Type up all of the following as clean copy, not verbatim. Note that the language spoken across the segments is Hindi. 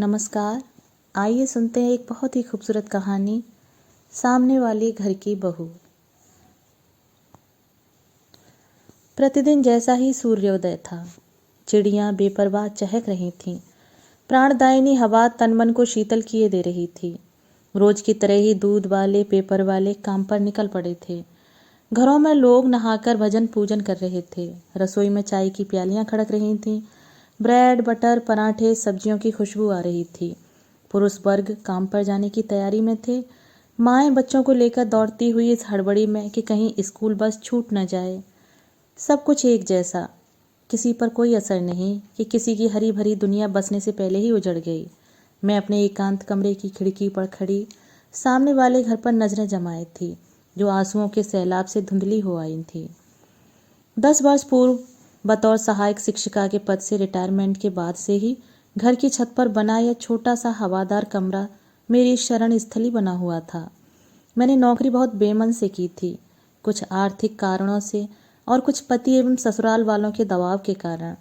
नमस्कार। आइए सुनते हैं एक बहुत ही खूबसूरत कहानी, सामने वाले घर की बहू। प्रतिदिन जैसा ही सूर्योदय था। चिड़ियां बेपरवाह चहक रही थीं। प्राणदायिनी हवा तन मन को शीतल किए दे रही थी। रोज की तरह ही दूध वाले, पेपर वाले काम पर निकल पड़े थे। घरों में लोग नहाकर भजन पूजन कर रहे थे। रसोई में चाय की प्यालियां खड़क रही थीं। ब्रेड, बटर, पराठे, सब्जियों की खुशबू आ रही थी। पुरुष वर्ग काम पर जाने की तैयारी में थे। माएँ बच्चों को लेकर दौड़ती हुई इस हड़बड़ी में कि कहीं स्कूल बस छूट न जाए। सब कुछ एक जैसा, किसी पर कोई असर नहीं कि किसी की हरी भरी दुनिया बसने से पहले ही उजड़ गई। मैं अपने एकांत कमरे की खिड़की पर खड़ी सामने वाले घर पर नजरें जमाए थी, जो आंसुओं के सैलाब से धुंधली हो आई थी। 10 वर्ष पूर्व बतौर सहायक शिक्षिका के पद से रिटायरमेंट के बाद से ही घर की छत पर बना यह छोटा सा हवादार कमरा मेरी शरण स्थली बना हुआ था। मैंने नौकरी बहुत बेमन से की थी, कुछ आर्थिक कारणों से और कुछ पति एवं ससुराल वालों के दबाव के कारण।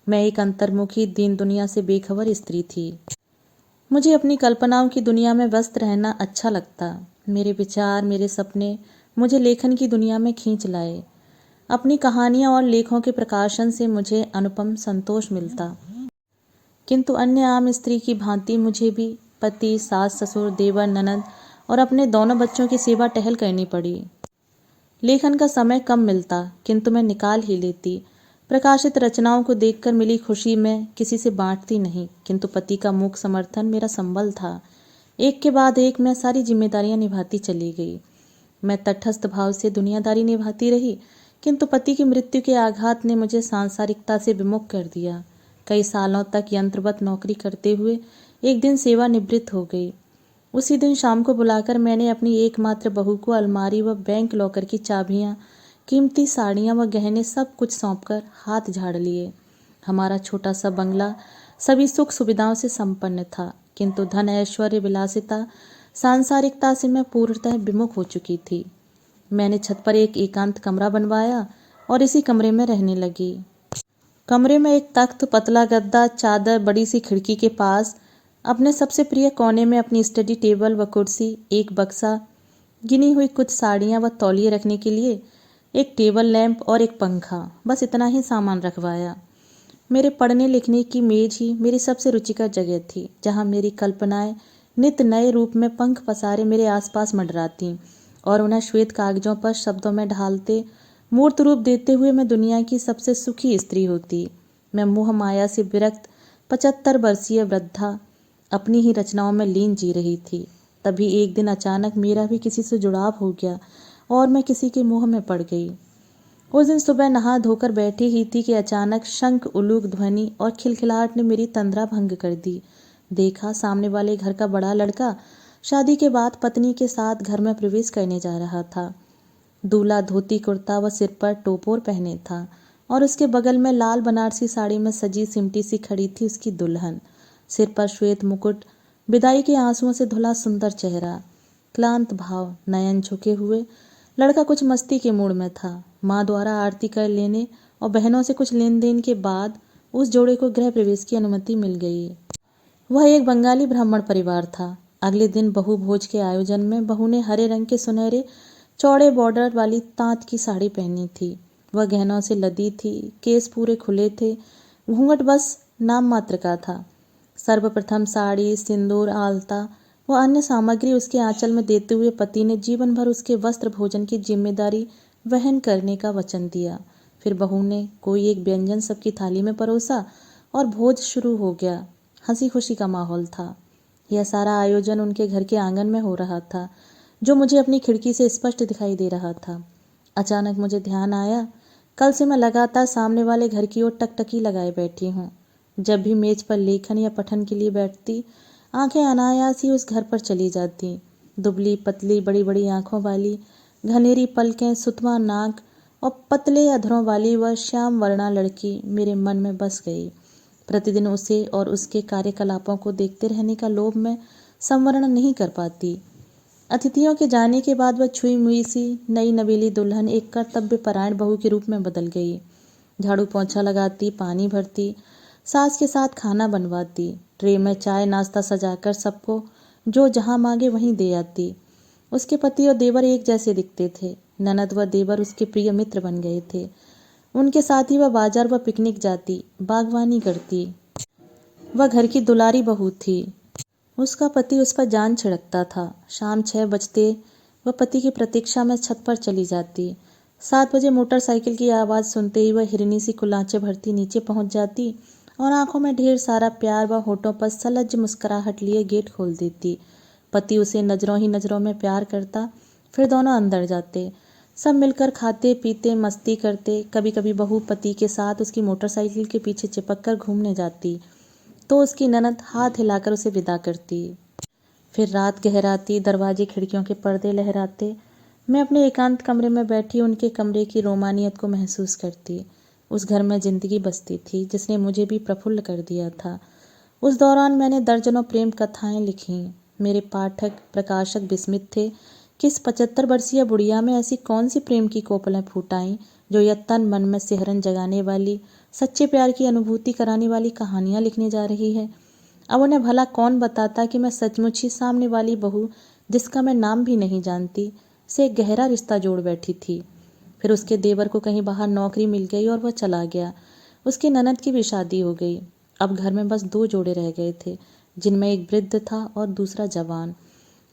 मैं एक अंतर्मुखी दीन दुनिया से बेखबर स्त्री थी। मुझे अपनी कल्पनाओं की दुनिया में व्यस्त रहना अच्छा लगता। मेरे विचार, मेरे सपने मुझे लेखन की दुनिया में खींच लाए। अपनी कहानियां और लेखों के प्रकाशन से मुझे अनुपम संतोष मिलता। किंतु अन्य आम स्त्री की भांति मुझे भी पति, सास, ससुर, देवर, ननद और अपने दोनों बच्चों की सेवा टहल करनी पड़ी। लेखन का समय कम मिलता, किंतु मैं निकाल ही लेती। प्रकाशित रचनाओं को देखकर मिली खुशी में किसी से बांटती नहीं, किंतु पति का मूक समर्थन मेरा संबल था। एक के बाद एक मैं सारी जिम्मेदारियां निभाती चली गई। मैं तटस्थ भाव से दुनियादारी निभाती रही, किंतु पति की मृत्यु के आघात ने मुझे सांसारिकता से विमुख कर दिया। कई सालों तक यंत्रवत नौकरी करते हुए एक दिन सेवानिवृत्त हो गई। उसी दिन शाम को बुलाकर मैंने अपनी एकमात्र बहू को अलमारी व बैंक लॉकर की चाबियां, कीमती साड़ियां व गहने सब कुछ सौंपकर हाथ झाड़ लिए। हमारा छोटा सा बंगला सभी सुख सुविधाओं से संपन्न था, किंतु धन, ऐश्वर्य, विलासिता, सांसारिकता से मैं पूर्णतः विमुख हो चुकी थी। मैंने छत पर एक एकांत कमरा बनवाया और इसी कमरे में रहने लगी। कमरे में एक तख्त, पतला गद्दा, चादर, बड़ी सी खिड़की के पास अपने सबसे प्रिय कोने में अपनी स्टडी टेबल व कुर्सी, एक बक्सा, गिनी हुई कुछ साड़ियां व तौलिए रखने के लिए, एक टेबल लैंप और एक पंखा, बस इतना ही सामान रखवाया। मेरे पढ़ने लिखने की मेज ही मेरी सबसे रुचिकर जगह थी, जहाँ मेरी कल्पनाएं नित नए रूप में पंख पसारे मेरे आसपास मंडराती और उन्हें श्वेत कागजों पर शब्दों में ढालते, मूर्त रूप देते हुए मैं दुनिया की सबसे सुखी स्त्री होती। मैं मोह माया से विरक्त 75 वर्षीय वृद्धा अपनी ही रचनाओं में लीन जी रही थी। तभी एक दिन अचानक मेरा भी किसी से जुड़ाव हो गया और मैं किसी के मोह में पड़ गई। उस दिन सुबह नहा धोकर बैठी ही थी कि अचानक शंख, उलूक ध्वनि और खिलखिलाहट ने मेरी तंद्रा भंग कर दी। देखा, सामने वाले घर का बड़ा लड़का शादी के बाद पत्नी के साथ घर में प्रवेश करने जा रहा था। दूल्हा धोती कुर्ता व सिर पर टोपोर पहने था और उसके बगल में लाल बनारसी साड़ी में सजी सिमटी सी खड़ी थी उसकी दुल्हन। सिर पर श्वेत मुकुट, विदाई के आंसुओं से धुला सुंदर चेहरा, क्लांत भाव, नयन झुके हुए। लड़का कुछ मस्ती के मूड में था। माँ द्वारा आरती कर लेने और बहनों से कुछ लेन देन के बाद उस जोड़े को गृह प्रवेश की अनुमति मिल गई। वह एक बंगाली ब्राह्मण परिवार था। अगले दिन बहु भोज के आयोजन में बहू ने हरे रंग के सुनहरे चौड़े बॉर्डर वाली तांत की साड़ी पहनी थी। वह गहनों से लदी थी, केस पूरे खुले थे, घूंघट बस नाम मात्र का था। सर्वप्रथम साड़ी, सिंदूर, आलता व अन्य सामग्री उसके आंचल में देते हुए पति ने जीवन भर उसके वस्त्र भोजन की जिम्मेदारी वहन करने का वचन दिया। फिर बहू ने कोई एक व्यंजन सबकी थाली में परोसा और भोज शुरू हो गया। हंसी खुशी का माहौल था। यह सारा आयोजन उनके घर के आंगन में हो रहा था, जो मुझे अपनी खिड़की से स्पष्ट दिखाई दे रहा था। अचानक मुझे ध्यान आया, कल से मैं लगातार सामने वाले घर की ओर टकटकी लगाए बैठी हूँ। जब भी मेज पर लेखन या पठन के लिए बैठती, आंखें अनायास ही उस घर पर चली जाती। दुबली पतली बड़ी बड़ी आंखों वाली, घनेरी पलकें, सुतवा नाक और पतले अधरों वाली वह श्याम वर्णा लड़की मेरे मन में बस गई। प्रतिदिन उसे और उसके कार्यकलापों को देखते रहने का लोभ मैं संवरण नहीं कर पाती। अतिथियों के जाने के बाद वह छुई मुई सी नई नवेली दुल्हन एक कर्तव्य परायण बहू के रूप में बदल गई। झाड़ू पोंछा लगाती, पानी भरती, सास के साथ खाना बनवाती, ट्रे में चाय नाश्ता सजाकर सबको जो जहाँ मांगे वहीं दे आती। उसके पति और देवर एक जैसे दिखते थे। ननद व देवर उसके प्रिय मित्र बन गए थे। उनके साथ ही वह बाजार व पिकनिक जाती, बागवानी करती। वह घर की दुलारी बहू थी। उसका पति उस पर जान छिड़कता था। शाम 6 बजते वह पति की प्रतीक्षा में छत पर चली जाती। 7 बजे मोटरसाइकिल की आवाज़ सुनते ही वह हिरनी सी कुलांचे भरती नीचे पहुंच जाती और आंखों में ढेर सारा प्यार व होठों पर सलज्ज मुस्कुराहट लिए गेट खोल देती। पति उसे नजरों ही नजरों में प्यार करता। फिर दोनों अंदर जाते। सब मिलकर खाते पीते मस्ती करते। कभी कभी बहू पति के साथ उसकी मोटरसाइकिल के पीछे चिपक कर घूमने जाती तो उसकी ननद हाथ हिलाकर उसे विदा करती। फिर रात गहराती, दरवाजे खिड़कियों के पर्दे लहराते। मैं अपने एकांत कमरे में बैठी उनके कमरे की रोमानियत को महसूस करती। उस घर में जिंदगी बसती थी जिसने मुझे भी प्रफुल्ल कर दिया था। उस दौरान मैंने दर्जनों प्रेम कथाएं लिखीं। मेरे पाठक प्रकाशक विस्मित थे कि इस 75 वर्षीय बुढ़िया में ऐसी कौन सी प्रेम की कोपलें फूट आईं जो यह तन मन में सिहरन जगाने वाली, सच्चे प्यार की अनुभूति कराने वाली कहानियां लिखने जा रही है। अब उन्हें भला कौन बताता कि मैं सचमुच ही सामने वाली बहू, जिसका मैं नाम भी नहीं जानती, से एक गहरा रिश्ता जोड़ बैठी थी। फिर उसके देवर को कहीं बाहर नौकरी मिल गई और वह चला गया। उसकी ननद की भी शादी हो गई। अब घर में बस 2 जोड़े रह गए थे, जिनमें एक वृद्ध था और दूसरा जवान।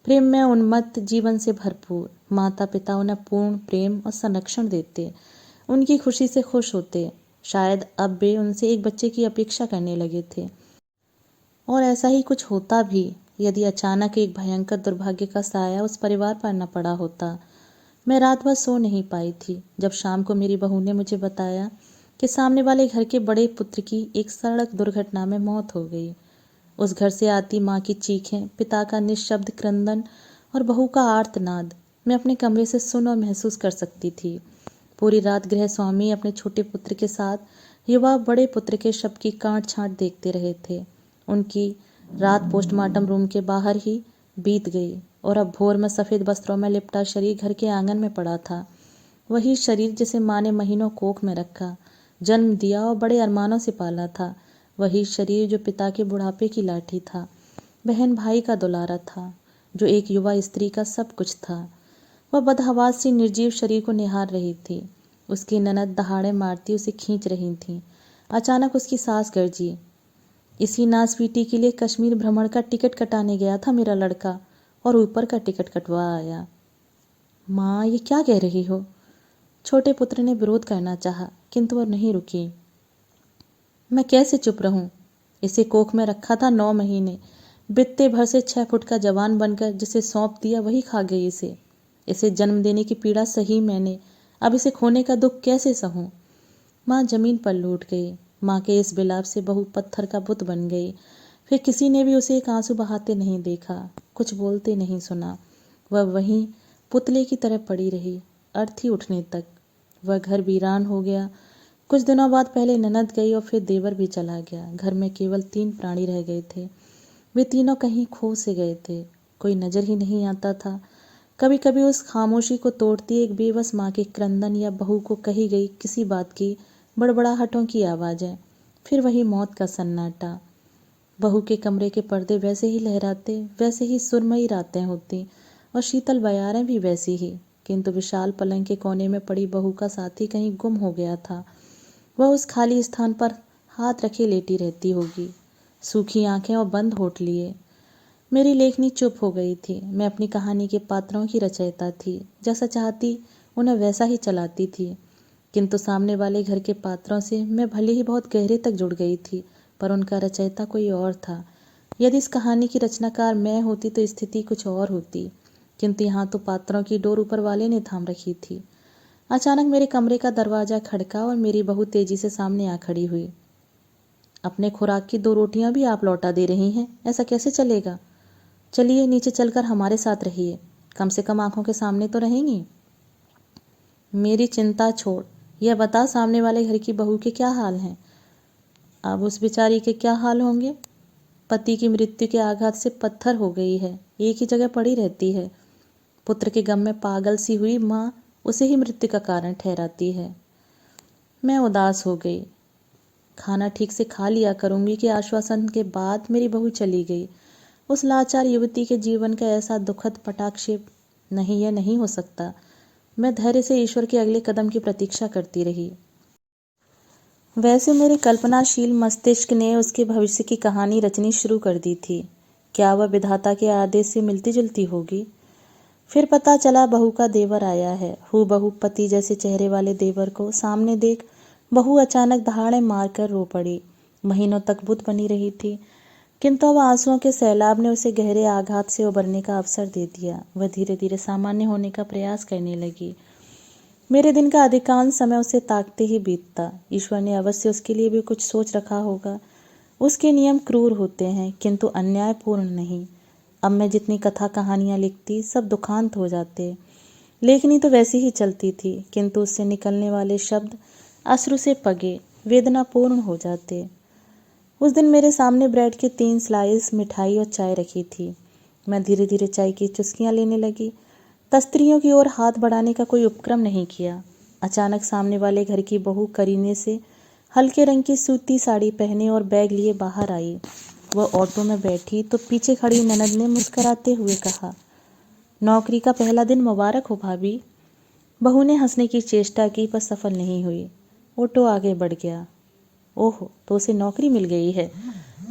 प्रेम में उन्मत्त, जीवन से भरपूर। माता पिता उन्हें पूर्ण प्रेम और संरक्षण देते, उनकी खुशी से खुश होते। शायद अब वे उनसे एक बच्चे की अपेक्षा करने लगे थे। और ऐसा ही कुछ होता भी यदि अचानक एक भयंकर दुर्भाग्य का साया उस परिवार पर न पड़ा होता। मैं रात भर सो नहीं पाई थी। जब शाम को मेरी बहू ने मुझे बताया कि सामने वाले घर के बड़े पुत्र की एक सड़क दुर्घटना में मौत हो गई। उस घर से आती माँ की चीखें, पिता का निःशब्द क्रंदन और बहू का आर्तनाद मैं अपने कमरे से सुन और महसूस कर सकती थी। पूरी रात गृह स्वामी अपने छोटे पुत्र के साथ युवा बड़े पुत्र के शव की काट छांट देखते रहे थे। उनकी रात पोस्टमार्टम रूम के बाहर ही बीत गई और अब भोर में सफ़ेद वस्त्रों में लिपटा शरीर घर के आंगन में पड़ा था। वही शरीर जिसे माँ ने महीनों कोख में रखा, जन्म दिया और बड़े अरमानों से पाला था। वही शरीर जो पिता के बुढ़ापे की लाठी था, बहन भाई का दुलारा था, जो एक युवा स्त्री का सब कुछ था। वह बदहवास सी निर्जीव शरीर को निहार रही थी। उसकी ननद दहाड़े मारती उसे खींच रही थी। अचानक उसकी सास गरजी, इसी नासपीटी के लिए कश्मीर भ्रमण का टिकट कटाने गया था मेरा लड़का और ऊपर का टिकट कटवा आया। माँ, ये क्या कह रही हो? छोटे पुत्र ने विरोध करना चाहा, किंतु वह नहीं रुकी। मैं कैसे चुप रहूं? इसे कोख में रखा था 9 महीने। बित्ते भर से 6 फुट का जवान बनकर जिसे सौंप दिया वही खा गई इसे। इसे जन्म देने की पीड़ा सही मैंने, अब इसे खोने का दुख कैसे सहूं? माँ जमीन पर लौट गई। माँ के इस विलाप से बहू पत्थर का बुत बन गई। फिर किसी ने भी उसे एक आंसू बहाते नहीं देखा, कुछ बोलते नहीं सुना। वह वहीं पुतले की तरह पड़ी रही, अर्थी उठने तक। वह घर वीरान हो गया। कुछ दिनों बाद पहले ननद गई और फिर देवर भी चला गया। घर में केवल 3 प्राणी रह गए थे। वे तीनों कहीं खो से गए थे। कोई नजर ही नहीं आता था। कभी कभी उस खामोशी को तोड़ती एक बेबस माँ के क्रंदन या बहू को कही गई किसी बात की बड़बड़ाहटों की आवाज़ें। फिर वही मौत का सन्नाटा। बहू के कमरे के पर्दे वैसे ही लहराते, वैसे ही सुरमई रातें होती और शीतल बयारें भी वैसी ही, किंतु विशाल पलंग के कोने में पड़ी बहू का साथी कहीं गुम हो गया था। वह उस खाली स्थान पर हाथ रखे लेटी रहती होगी, सूखी आंखें और बंद होठ लिए। मेरी लेखनी चुप हो गई थी। मैं अपनी कहानी के पात्रों की रचयिता थी। जैसा चाहती उन्हें वैसा ही चलाती थी, किंतु सामने वाले घर के पात्रों से मैं भले ही बहुत गहरे तक जुड़ गई थी, पर उनका रचयिता कोई और था। यदि इस कहानी की रचनाकार मैं होती तो स्थिति कुछ और होती, किंतु यहाँ तो पात्रों की डोर ऊपर वाले ने थाम रखी थी। अचानक मेरे कमरे का दरवाजा खड़का और मेरी बहू तेजी से सामने आ खड़ी हुई। अपने खुराक की 2 रोटियां भी आप लौटा दे रही हैं, ऐसा कैसे चलेगा? चलिए नीचे चलकर हमारे साथ रहिए, कम से कम आंखों के सामने तो रहेंगी। मेरी चिंता छोड़, यह बता सामने वाले घर की बहू के क्या हाल हैं? अब उस बेचारी के क्या हाल होंगे? पति की मृत्यु के आघात से पत्थर हो गई है, एक ही जगह पड़ी रहती है। पुत्र के गम में पागल सी हुई माँ उसे ही मृत्यु का कारण ठहराती है। मैं उदास हो गई। खाना ठीक से खा लिया करूंगी के आश्वासन के बाद मेरी बहू चली गई। उस लाचार युवती के जीवन का ऐसा दुखद पटाक्षेप नहीं, यह नहीं हो सकता। मैं धैर्य से ईश्वर के अगले कदम की प्रतीक्षा करती रही। वैसे मेरे कल्पनाशील मस्तिष्क ने उसके भविष्य की कहानी रचनी शुरू कर दी थी। क्या वह विधाता के आदेश से मिलती जुलती होगी? फिर पता चला बहू का देवर आया है। हूबहू पति जैसे चेहरे वाले देवर को सामने देख बहू अचानक दहाड़े मारकर रो पड़ी। महीनों तक बुत बनी रही थी, किंतु अब आंसुओं के सैलाब ने उसे गहरे आघात से उबरने का अवसर दे दिया। वह धीरे धीरे सामान्य होने का प्रयास करने लगी। मेरे दिन का अधिकांश समय उसे ताकते ही बीतता। ईश्वर ने अवश्य उसके लिए भी कुछ सोच रखा होगा। उसके नियम क्रूर होते हैं, किंतु अन्यायपूर्ण नहीं। अब मैं जितनी कथा कहानियां लिखती सब दुखांत हो जाते। लेखनी तो वैसी ही चलती थी, किंतु उससे निकलने वाले शब्द अश्रु से पगे वेदनापूर्ण हो जाते। उस दिन मेरे सामने ब्रेड के 3 स्लाइस, मिठाई और चाय रखी थी। मैं धीरे धीरे चाय की चुस्कियां लेने लगी। तस्त्रियों की ओर हाथ बढ़ाने का कोई उपक्रम नहीं किया। अचानक सामने वाले घर की बहू करीने से हल्के रंग की सूती साड़ी पहने और बैग लिए बाहर आई। वह ऑटो में बैठी तो पीछे खड़ी ननद ने मुस्कुराते हुए कहा, नौकरी का पहला दिन मुबारक हो भाभी। बहू ने हंसने की चेष्टा की पर सफल नहीं हुई। ऑटो आगे बढ़ गया। ओह, तो उसे नौकरी मिल गई है।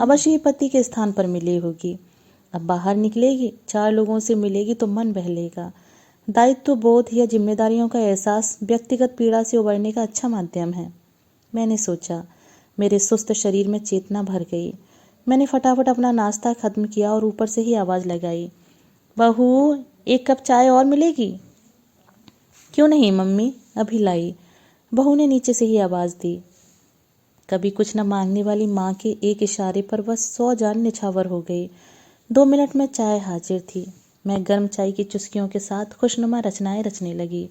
अवश्य ही पति के स्थान पर मिली होगी। अब बाहर निकलेगी, 4 लोगों से मिलेगी तो मन बहलेगा। दायित्व बोध या जिम्मेदारियों का एहसास व्यक्तिगत पीड़ा से उबरने का अच्छा माध्यम है, मैंने सोचा। मेरे सुस्त शरीर में चेतना भर गई। मैंने फटाफट अपना नाश्ता खत्म किया और ऊपर से ही आवाज़ लगाई, बहू 1 कप चाय और मिलेगी? क्यों नहीं मम्मी, अभी लाई, बहू ने नीचे से ही आवाज़ दी। कभी कुछ न मांगने वाली माँ के एक इशारे पर वह 100 जान निछावर हो गई। 2 मिनट में चाय हाजिर थी। मैं गर्म चाय की चुस्कियों के साथ खुशनुमा रचनाएं रचने लगी।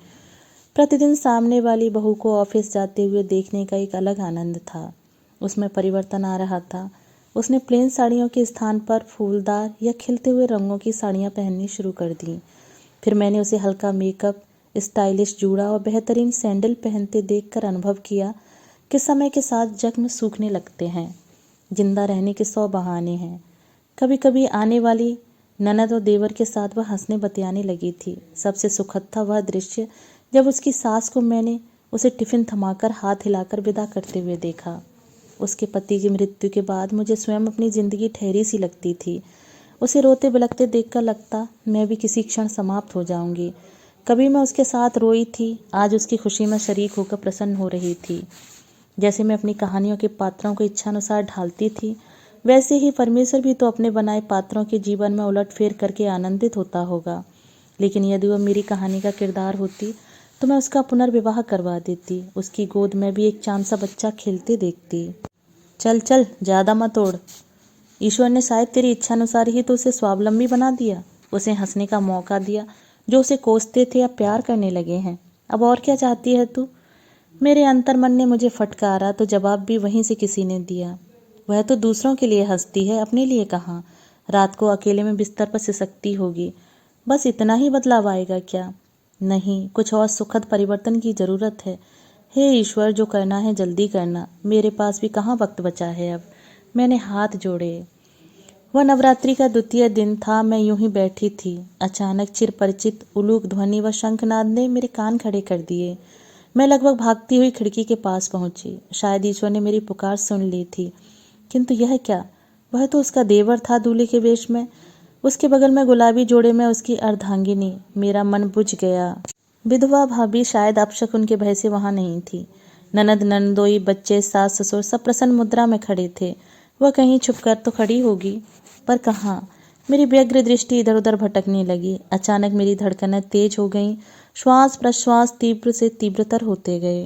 प्रतिदिन सामने वाली बहू को ऑफिस जाते हुए देखने का एक अलग आनंद था। उसमें परिवर्तन आ रहा था। उसने प्लेन साड़ियों के स्थान पर फूलदार या खिलते हुए रंगों की साड़ियाँ पहननी शुरू कर दी। फिर मैंने उसे हल्का मेकअप, स्टाइलिश जूड़ा और बेहतरीन सैंडल पहनते देखकर अनुभव किया कि समय के साथ जख्म सूखने लगते हैं। जिंदा रहने के 100 बहाने हैं। कभी कभी आने वाली ननद और देवर के साथ वह हंसने बतियाने लगी थी। सबसे सुखद था वह दृश्य जब उसकी सास को मैंने उसे टिफिन थमाकर हाथ हिलाकर विदा करते हुए देखा। उसके पति की मृत्यु के बाद मुझे स्वयं अपनी जिंदगी ठहरी सी लगती थी। उसे रोते बिलखते देखकर लगता मैं भी किसी क्षण समाप्त हो जाऊंगी। कभी मैं उसके साथ रोई थी, आज उसकी खुशी में शरीक होकर प्रसन्न हो रही थी। जैसे मैं अपनी कहानियों के पात्रों को इच्छानुसार ढालती थी, वैसे ही परमेश्वर भी तो अपने बनाए पात्रों के जीवन में उलटफेर करके आनंदित होता होगा। लेकिन यदि वह मेरी कहानी का किरदार होती तो मैं उसका पुनर्विवाह करवा देती। उसकी गोद में भी एक चांद सा बच्चा खेलते देखती। चल चल, ज़्यादा मत ओढ़। ईश्वर ने शायद तेरी इच्छानुसार ही तो उसे स्वावलंबी बना दिया। उसे हंसने का मौका दिया। जो उसे कोसते थे अब प्यार करने लगे हैं। अब और क्या चाहती है तू? मेरे अंतर्मन ने मुझे फटकारा तो जवाब भी वहीं से किसी ने दिया। वह तो दूसरों के लिए हंसती है, अपने लिए कहाँ। रात को अकेले में बिस्तर पर सिसकती होगी। बस इतना ही बदलाव आएगा क्या? नहीं, कुछ और सुखद परिवर्तन की जरूरत है। हे ईश्वर, जो करना है जल्दी करना। मेरे पास भी कहाँ वक्त बचा है अब। मैंने हाथ जोड़े। वह नवरात्रि का 2वां दिन था। मैं यूं ही बैठी थी। अचानक चिरपरिचित उलूक ध्वनि व शंखनाद ने मेरे कान खड़े कर दिए। मैं लगभग भागती हुई खिड़की के पास पहुंची। शायद ईश्वर ने मेरी पुकार सुन ली थी, किंतु यह क्या? वह तो उसका देवर था दूल्हे के वेश में। उसके बगल में गुलाबी जोड़े में उसकी अर्धांगिनी। मेरा मन बुझ गया। विधवा भाभी शायद अपशकुन के भय से वहां नहीं थी। ननद, नंदोई, बच्चे, सास ससुर सब प्रसन्न मुद्रा में खड़े थे। वह कहीं छुपकर तो खड़ी होगी, पर कहाँ? मेरी व्यग्र दृष्टि इधर उधर भटकने लगी। अचानक मेरी धड़कनें तेज हो गईं। श्वास प्रश्वास तीव्र से तीव्रतर होते गए।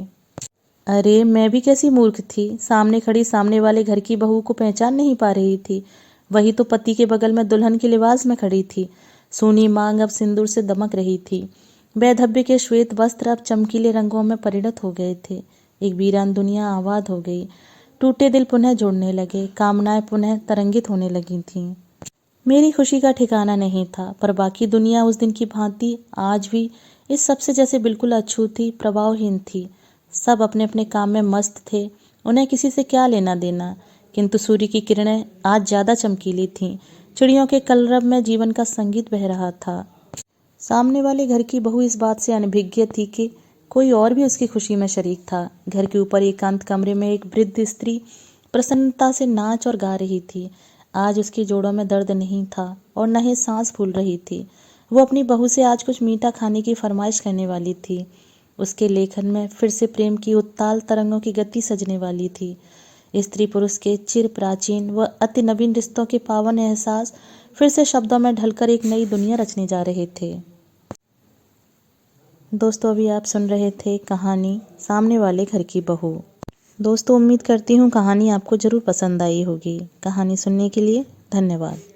अरे, मैं भी कैसी मूर्ख थी। सामने खड़ी सामने वाले घर की बहू को पहचान नहीं पा रही थी। वही तो पति के बगल में दुल्हन के लिबास में खड़ी थी। सूनी मांग अब सिंदूर से दमक रही थी। वैधव्य के श्वेत वस्त्र अब चमकीले रंगों में परिणत हो गए थे। एक वीरान दुनिया आबाद हो गई। टूटे दिल पुनः जुड़ने लगे। कामनाएं पुनः तरंगित होने लगी थीं। मेरी खुशी का ठिकाना नहीं था, पर बाकी दुनिया उस दिन की भांति आज भी इस सबसे जैसे बिल्कुल अछूती, प्रभावहीन थी। सब अपने अपने काम में मस्त थे। उन्हें किसी से क्या लेना देना, किंतु सूर्य की किरणें आज ज़्यादा चमकीली थीं। चिड़ियों के कलरव में जीवन का संगीत बह रहा था। सामने वाले घर की बहू इस बात से अनभिज्ञ थी कि कोई और भी उसकी खुशी में शरीक था। घर के ऊपर एकांत कमरे में एक वृद्ध स्त्री प्रसन्नता से नाच और गा रही थी। आज उसके जोड़ों में दर्द नहीं था और न ही सांस फूल रही थी। वो अपनी बहू से आज कुछ मीठा खाने की फरमाइश करने वाली थी। उसके लेखन में फिर से प्रेम की उत्ताल तरंगों की गति सजने वाली थी। स्त्री पुरुष के चिर प्राचीन व अति नवीन रिश्तों के पावन एहसास फिर से शब्दों में ढलकर एक नई दुनिया रचने जा रहे थे। दोस्तों, अभी आप सुन रहे थे कहानी सामने वाले घर की बहू। दोस्तों, उम्मीद करती हूँ कहानी आपको ज़रूर पसंद आई होगी। कहानी सुनने के लिए धन्यवाद।